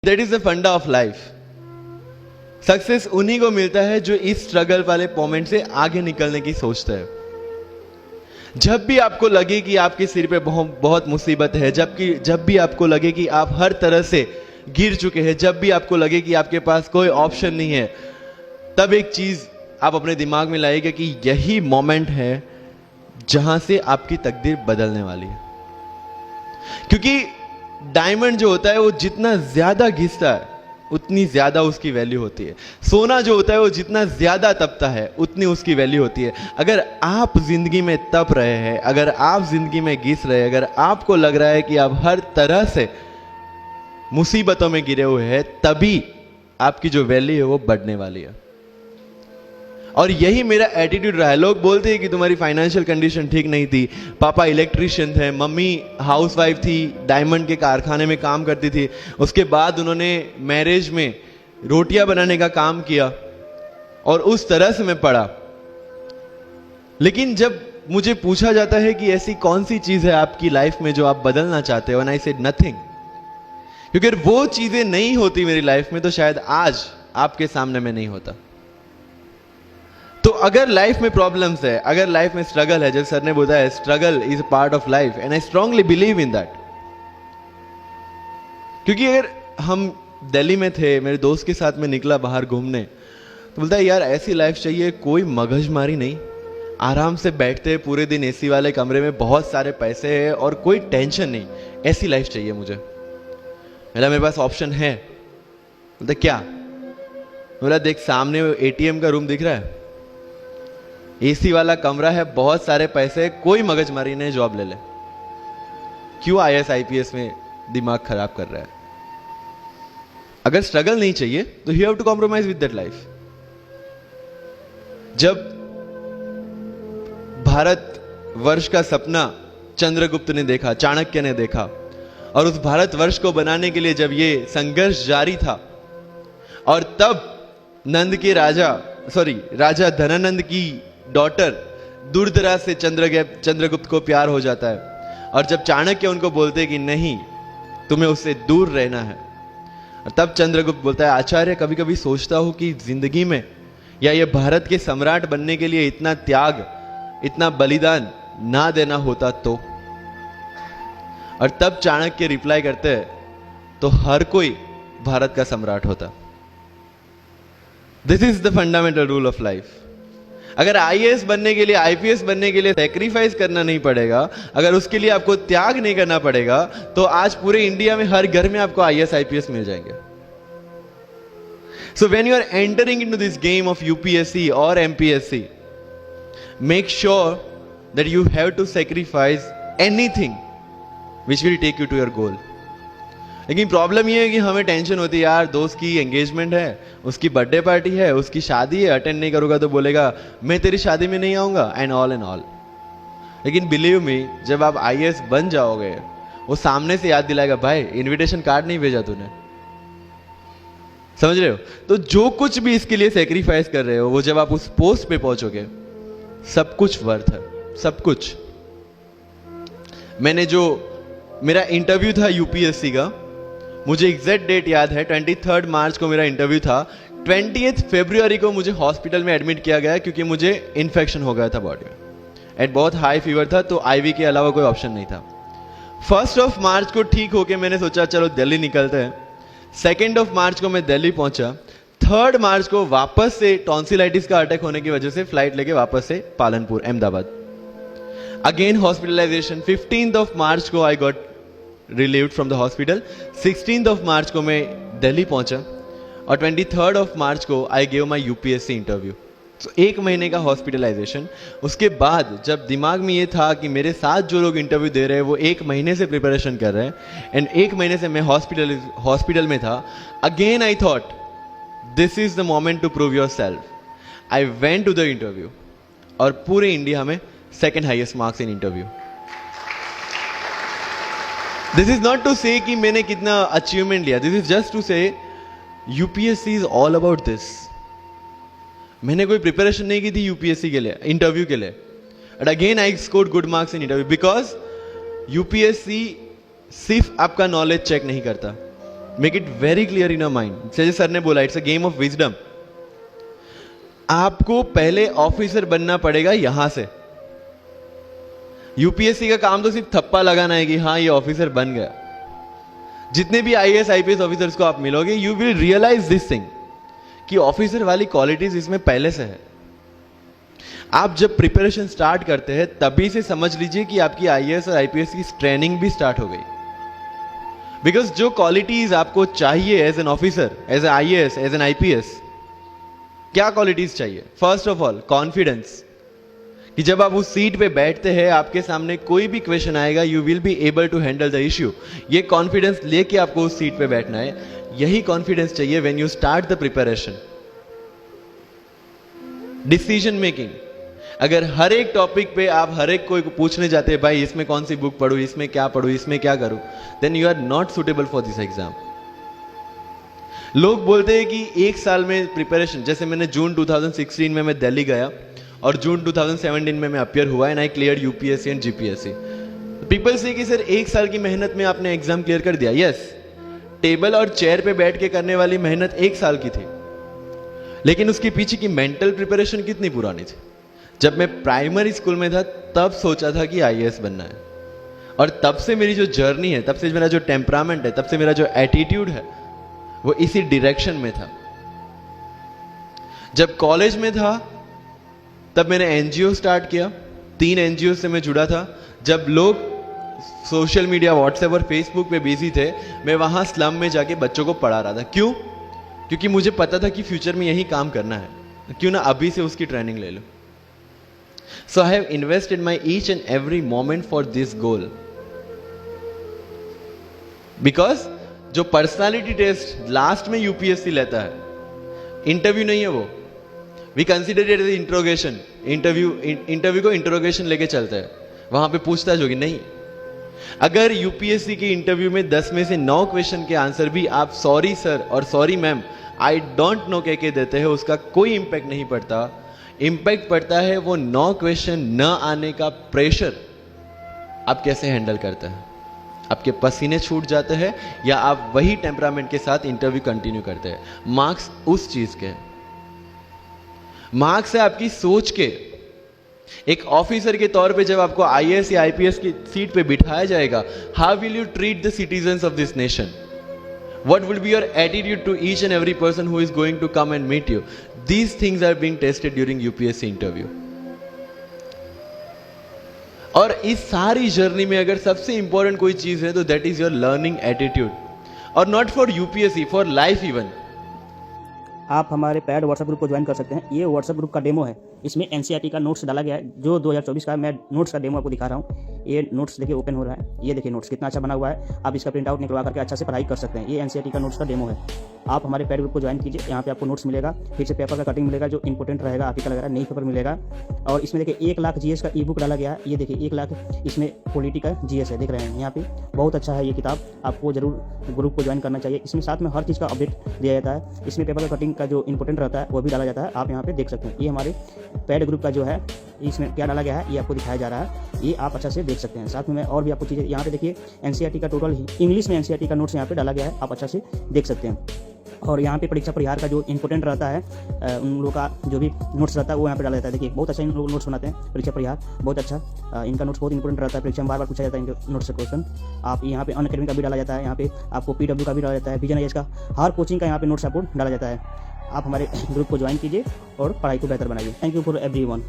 That is the फंडा of life. Success उन्हीं को मिलता है जो इस स्ट्रगल वाले मोमेंट से आगे निकलने की सोचता है। जब भी आपको लगे कि आपके सिर पे बहुत मुसीबत है, जब भी आपको लगे कि आप हर तरह से गिर चुके हैं, जब भी आपको लगे कि आपके पास कोई ऑप्शन नहीं है, तब एक चीज आप अपने दिमाग में लाइएगा कि यही मोमेंट है जहां से आपकी तकदीर बदलने वाली है। क्योंकि डायमंड जो होता है वो जितना ज्यादा घिसता है उतनी ज्यादा उसकी वैल्यू होती है। सोना जो होता है वो जितना ज्यादा तपता है उतनी उसकी वैल्यू होती है। अगर आप जिंदगी में तप रहे हैं, अगर आप जिंदगी में घिस रहे हैं, अगर आपको लग रहा है कि आप हर तरह से मुसीबतों में गिरे हुए हैं, तभी आपकी जो वैल्यू है वो बढ़ने वाली है। और यही मेरा एटीट्यूड रहा है। लोग बोलते हैं कि तुम्हारी फाइनेंशियल कंडीशन ठीक नहीं थी, पापा इलेक्ट्रिशियन थे, मम्मी हाउसवाइफ थी, डायमंड के कारखाने में काम करती थी, उसके बाद उन्होंने मैरिज में रोटियां बनाने का काम किया और उस तरह से मैं पढ़ा। लेकिन जब मुझे पूछा जाता है कि ऐसी कौन सी चीज है आपकी लाइफ में जो आप बदलना चाहते हो, एंड आई सेड नथिंग। क्योंकि अगर वो चीजें नहीं होती मेरी लाइफ में तो शायद आज आपके सामने मैं नहीं होता। तो अगर लाइफ में प्रॉब्लम्स है, अगर लाइफ में स्ट्रगल है, जैसे सर ने बताया struggle is a part of life, and I strongly believe in that. क्योंकि अगर हम दिल्ली में थे, मेरे दोस्त के साथ में निकला बाहर घूमने, तो बोलता है यार ऐसी लाइफ चाहिए, कोई मगजमारी नहीं, आराम से बैठते पूरे दिन एसी वाले कमरे में, बहुत सारे पैसे है और कोई टेंशन नहीं, ऐसी लाइफ चाहिए मुझे। मेरे पास ऑप्शन है। बोलता क्या? बोला देख सामने एटीएम का रूम दिख रहा है, एसी वाला कमरा है, बहुत सारे पैसे, कोई मगजमारी नहीं, जॉब ले ले। क्यों आईएएस आईपीएस में दिमाग खराब कर रहा है? अगर स्ट्रगल नहीं चाहिए तो you have to compromise with that life. जब भारत वर्ष का सपना चंद्रगुप्त ने देखा, चाणक्य ने देखा, और उस भारत वर्ष को बनाने के लिए जब ये संघर्ष जारी था, और तब नंद के राजा धनानंद की डॉटर दुर्धरा से चंद्रगुप्त को प्यार हो जाता है, और जब चाणक्य उनको बोलते हैं कि नहीं तुम्हें उससे दूर रहना है, और तब चंद्रगुप्त बोलता है आचार्य कभी कभी सोचता हूं कि जिंदगी में या ये भारत के सम्राट बनने के लिए इतना त्याग, इतना बलिदान ना देना होता तो। और तब चाणक्य रिप्लाई करते हैं तो हर कोई भारत का सम्राट होता। This is the fundamental rule of life. अगर आईएएस बनने के लिए, आईपीएस बनने के लिए सैक्रिफाइस करना नहीं पड़ेगा, अगर उसके लिए आपको त्याग नहीं करना पड़ेगा, तो आज पूरे इंडिया में हर घर में आपको आईएएस आईपीएस मिल जाएंगे। So when you are entering into this game of UPSC और MPSC, make sure that you have to sacrifice anything which will take you to your goal. लेकिन प्रॉब्लम यह है कि हमें टेंशन होती है यार, दोस्त की एंगेजमेंट है, उसकी बर्थडे पार्टी है, उसकी शादी है, अटेंड नहीं करूंगा तो बोलेगा मैं तेरी शादी में नहीं आऊंगा, एंड ऑल। लेकिन बिलीव मी, जब आप आईएएस बन जाओगे, वो सामने से याद दिलाएगा भाई इनविटेशन कार्ड नहीं भेजा तूने। समझ रहे हो? तो जो कुछ भी इसके लिए सेक्रीफाइस कर रहे हो, वो जब आप उस पोस्ट पे पहुंचोगे, सब कुछ वर्थ है, सब कुछ। मेरा इंटरव्यू था यूपीएससी का, मुझे एग्जैक्ट डेट याद है, 23 मार्च को मेरा इंटरव्यू था। 20 फरवरी को मुझे हॉस्पिटल में एडमिट किया गया क्योंकि मुझे इन्फेक्शन हो गया था बॉडी में, एंड बहुत हाई फीवर था, तो आईवी के अलावा कोई ऑप्शन नहीं था। 1 मार्च को ठीक होके मैंने सोचा चलो दिल्ली निकलते हैं। 2 मार्च को मैं दिल्ली पहुंचा। 3 मार्च को वापस से टॉन्सिलाइटिस का अटैक होने की वजह से फ्लाइट लेके वापस से पालनपुर, अहमदाबाद, अगेन हॉस्पिटलाइजेशन। 15 मार्च को I got relieved from the hospital। 16 मार्च को मैं दिल्ली पहुंचा, और 23 मार्च को I gave my UPSC interview. तो 1 महीने का हॉस्पिटलाइजेशन। उसके बाद जब दिमाग में ये था कि मेरे साथ जो लोग इंटरव्यू दे रहे हैं वो 1 महीने से प्रिपरेशन कर रहे हैं, एंड 1 महीने से मैं हॉस्पिटल में था, again I thought this is the moment to prove your self. I went to the interview, और पूरे इंडिया में 2nd highest marks in interview. This is not to say कि मैंने कितना अचीवमेंट लिया, this is just to say UPSC is all about this. मैंने कोई preparation नहीं की थी यूपीएससी के लिए, इंटरव्यू के लिए, but again I scored good marks in interview, because UPSC सिर्फ आपका नॉलेज चेक नहीं करता, make it very clear in your mind. जैसे सर ने बोला, it's a game of wisdom. आपको पहले ऑफिसर बनना पड़ेगा यहां से। यूपीएससी का काम तो सिर्फ थप्पा लगाना है कि हाँ ये ऑफिसर बन गया। जितने भी आईएएस आईपीएस ऑफिसर्स को आप मिलोगे, you will realize this thing कि ऑफिसर वाली क्वालिटीज इसमें पहले से है। आप जब प्रिपरेशन स्टार्ट करते हैं तभी से समझ लीजिए कि आपकी आईएएस और आईपीएस की ट्रेनिंग भी स्टार्ट हो गई। बिकॉज जो क्वालिटीज आपको चाहिए as an officer, as an IAS, as an IPS, क्या क्वालिटीज चाहिए? फर्स्ट ऑफ ऑल कॉन्फिडेंस, कि जब आप उस सीट पे बैठते हैं आपके सामने कोई भी क्वेश्चन आएगा, you will be able to handle the issue. ये कॉन्फिडेंस लेके आपको उस सीट पे बैठना है। यही कॉन्फिडेंस चाहिए when you start the preparation. Decision making, अगर हर एक टॉपिक पे आप हर एक कोई को पूछने जाते हैं भाई इसमें कौन सी बुक पढूं, इसमें क्या पढूं, इसमें क्या करूं, then you are not suitable for this exam. लोग बोलते हैं कि एक साल में प्रिपरेशन, जैसे मैंने जून 2016 में मैं दिल्ली गया और जून 2017 में मैं अपियर हुआ and I clear UPSC and GPSC. People से कि सर एक साल की मेहनत में आपने एग्जाम क्लियर कर दिया। यस, टेबल और चेयर पे बैठ के करने वाली मेहनत एक साल की थी, लेकिन उसके पीछे की मेंटल प्रिपरेशन कितनी पुरानी थी। जब मैं प्राइमरी स्कूल में था तब सोचा था कि आईएएस बनना है, और तब से मेरी जो जर्नी है, तब से मेरा जो टेम्परामेंट है, तब से मेरा जो एटीट्यूड है, वो इसी डायरेक्शन में था। जब कॉलेज में था तब मैंने एनजीओ स्टार्ट किया। 3 एनजीओ से मैं जुड़ा था। जब लोग सोशल मीडिया, व्हाट्सएप और फेसबुक पे बिजी थे, मैं वहां स्लम में जाके बच्चों को पढ़ा रहा था। क्यों? क्योंकि मुझे पता था कि फ्यूचर में यही काम करना है, क्यों ना अभी से उसकी ट्रेनिंग ले लो। So I have invested my each and every moment for this goal. Because जो पर्सनालिटी टेस्ट लास्ट में यूपीएससी लेता है, इंटरव्यू नहीं है वो, we consider it as interrogation. Interview को इंट्रोगेशन लेके चलते हैं, वहां पे पूछताछ होगी नहीं। अगर यूपीएससी के इंटरव्यू में 10 में से 9 क्वेश्चन के आंसर भी आप सॉरी सर और sorry ma'am, I don't know कह के देते हैं, उसका कोई इंपैक्ट नहीं पड़ता। इंपैक्ट पड़ता है वो 9 क्वेश्चन न आने का प्रेशर आप कैसे हैंडल करते हैं। आपके पसीने छूट जाते हैं या आप वही टेम्परामेंट के साथ इंटरव्यू कंटिन्यू करते हैं। मार्क्स उस चीज के, मार्क्स है आपकी सोच के। एक ऑफिसर के तौर पे जब आपको आईएएस या आईपीएस की सीट पे बिठाया जाएगा, how will you treat the citizens of this nation? What will be your attitude to each and every person who is going to come and meet you? These things are being tested during UPSC interview. और इस सारी journey में अगर सबसे important कोई चीज है तो that is your learning attitude, और not for UPSC, for life even. आप हमारे पैड व्हाट्सएप ग्रुप को ज्वाइन कर सकते हैं। ये व्हाट्सएप ग्रुप का डेमो है, इसमें एनसीईआरटी का नोट्स डाला गया है, जो 2024 का मैं नोट्स का डेमो आपको दिखा रहा हूँ। ये नोट्स देखिए ओपन हो रहा है, ये देखिए नोट्स कितना अच्छा बना हुआ है। आप इसका प्रिंट आउट निकलवा करके अच्छा से पढ़ाई कर सकते हैं। ये एनसीईआरटी का नोट्स का डेमो है। आप हमारे पैड ग्रुप को ज्वाइन कीजिए, यहाँ पे आपको नोट्स मिलेगा, फिर से पेपर का कटिंग मिलेगा जो इंपॉर्टेंट रहेगा, आर्टिकल वगैरह नई पेपर मिलेगा। और इसमें देखिए 1 लाख जीएस का ई बुक डाला गया है। ये देखिए 1 लाख इसमें पॉलिटी का जीएस है, देख रहे हैं यहाँ पे। बहुत अच्छा है ये किताब, आपको जरूर ग्रुप को ज्वाइन करना चाहिए। इसमें साथ में हर चीज़ का अपडेट दिया जाता है। इसमें पेपर का कटिंग का जो इंपॉर्टेंट रहता है वो भी डाला जाता है, आप यहाँ पे देख सकते हैं। ये हमारे पैड ग्रुप का जो है, इसमें क्या डाला गया है ये आपको दिखाया जा रहा है, ये आप अच्छा से देख सकते हैं। साथ में और भी आपको चीज़ें यहाँ पे देखिए, एनसीईआरटी का टोटल इंग्लिश में एनसीईआरटी का नोट्स यहाँ पे डाला गया है, आप अच्छा से देख सकते हैं। और यहाँ पे परीक्षा परिहार का जो इंपॉर्टेंट रहता है, उन लोगों का जो भी नोट्स रहता है वो यहाँ पे डाला जाता है। देखिए बहुत अच्छा इन लोग नोट्स बनाते हैं, परीक्षा परिहार बहुत अच्छा, इनका नोट्स बहुत इंपॉर्टेंट रहता है। परीक्षा में बार बार पूछा जाता है इनके नोट्स से क्वेश्चन। आप यहाँ पे अनअकैडमी का भी डाला जाता है, यहाँ पे आपको पीडब्ल्यू का भी डाला जाता है, विजन आईएएस का, हर कोचिंग का यहाँ पे नोट्स आपको डाला जाता है। आप हमारे ग्रुप को ज्वाइन कीजिए और पढ़ाई को बेहतर बनाइए। Thank you for everyone.